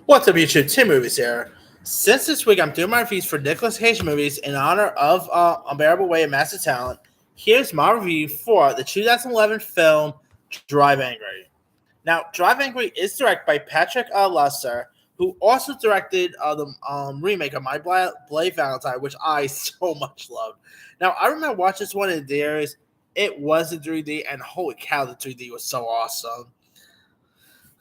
What's up, YouTube? Tim Movies here. Since this week I'm doing my reviews for Nicolas Cage movies in honor of Unbearable Weight of Massive Talent, here's my review for the 2011 film Drive Angry. Now, Drive Angry is directed by Patrick Luster, who also directed the remake of My Blade Valentine, which I so much loved. Now, I remember watching this one in theaters. It was in 3D, and holy cow, the 3D was so awesome.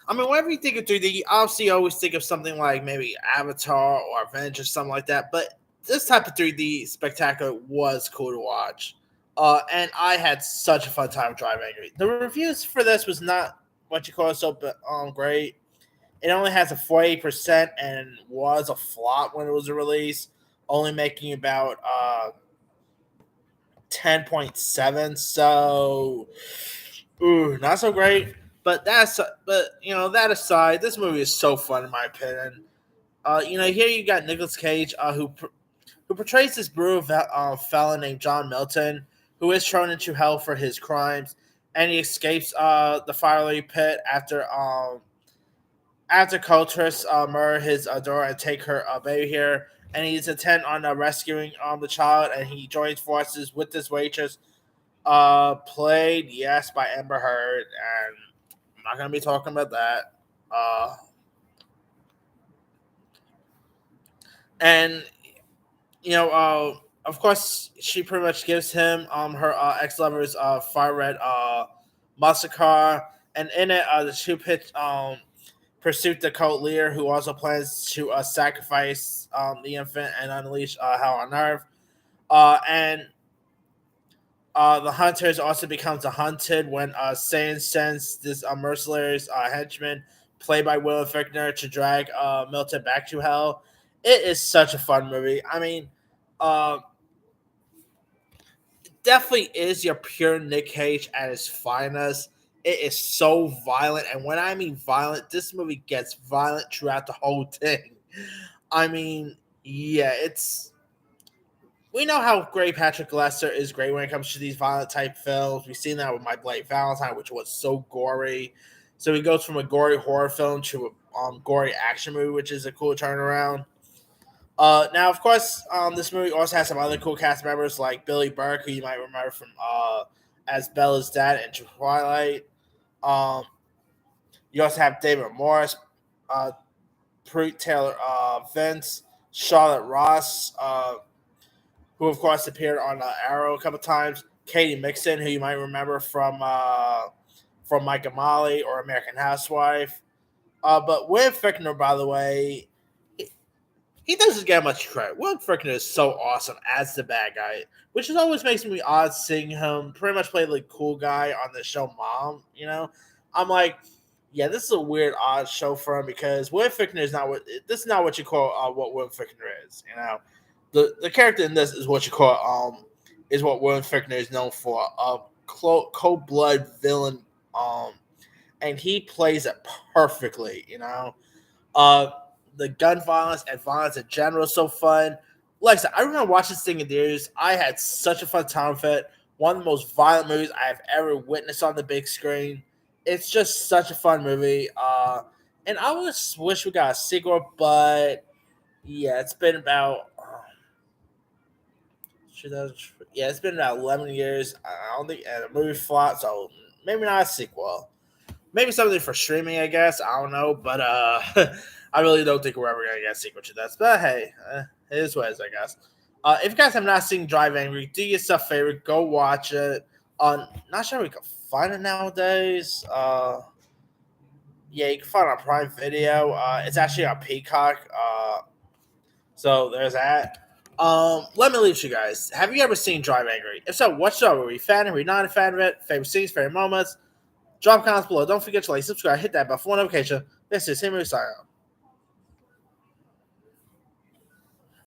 I mean, whenever you think of 3D, obviously you always think of something like maybe Avatar or Avengers, something like that. But this type of 3D spectacular was cool to watch. And I had such a fun time with Drive Angry. The reviews for this was not what you call so great. It only has a 48% and was a flop when it was released, only making about 10.7. So, not so great. That aside, this movie is so fun in my opinion. Here you got Nicolas Cage, who portrays this brutal felon named John Milton, who is thrown into hell for his crimes, and he escapes the fiery pit after cultists murder his daughter and take her baby here. And he's intent on rescuing the child, and he joins forces with this waitress, played yes by Amber Heard, and I'm not gonna be talking about that. Uh, and of course, she pretty much gives him her ex lover's fire red muscle car, and in it, the two pursuit the cult leader who also plans to sacrifice the infant and unleash hell on Earth. And The Hunters also becomes a hunted when Satan sends this mercenaries henchman, played by Will Fichtner, to drag Milton back to hell. It is such a fun movie. I mean, uh, definitely is your pure Nick Cage at his finest. It is so violent, and when I mean violent, this movie gets violent throughout the whole thing. I mean, yeah, it's we know how great Patrick Lester is great when it comes to these violent type films. We've seen that with My Blade Valentine, which was so gory. So he goes from a gory horror film to a gory action movie, which is a cool turnaround. Now, of course, this movie also has some other cool cast members like Billy Burke, who you might remember from as Bella's dad in Twilight. Um, you also have David Morris, uh, Pruitt Taylor Vince, Charlotte Ross, who of course appeared on Arrow a couple times. Katie Mixon, who you might remember from Mike and Molly or American Housewife. But Will Fichtner, by the way, he doesn't get much credit. Will Fichtner is so awesome as the bad guy, which is always makes me odd seeing him pretty much play the cool guy on the show Mom. I'm like, yeah, this is a weird odd show for him because Will Fichtner is not what this is not what you call what Will Fichtner is. The character in this is what you call is what Will Fichtner is known for, a cold blood villain, and he plays it perfectly. Uh, the gun violence and violence in general is so fun. Like I said, I remember watching this thing in theaters. I had such a fun time with it. One of the most violent movies I've ever witnessed on the big screen. It's just such a fun movie. And I just wish we got a sequel, but yeah, it's been about 2000, yeah, it's been about 11 years. I don't think and the movie flopped, so maybe not a sequel. Maybe something for streaming, I guess. I don't know, but I really don't think we're ever gonna get a sequel to this. But hey, it is what it is, I guess. If you guys have not seen Drive Angry, do yourself a favor, go watch it. Not sure we can find it nowadays. Yeah, you can find it on Prime Video. It's actually on Peacock. So there's that. Let me leave you guys. Have you ever seen Drive Angry? If so, what show? Are you a fan? Are you not a fan of it? Favorite scenes, favorite moments? Drop comments below. Don't forget to like, subscribe, hit that bell for notification. This is Henry signing out.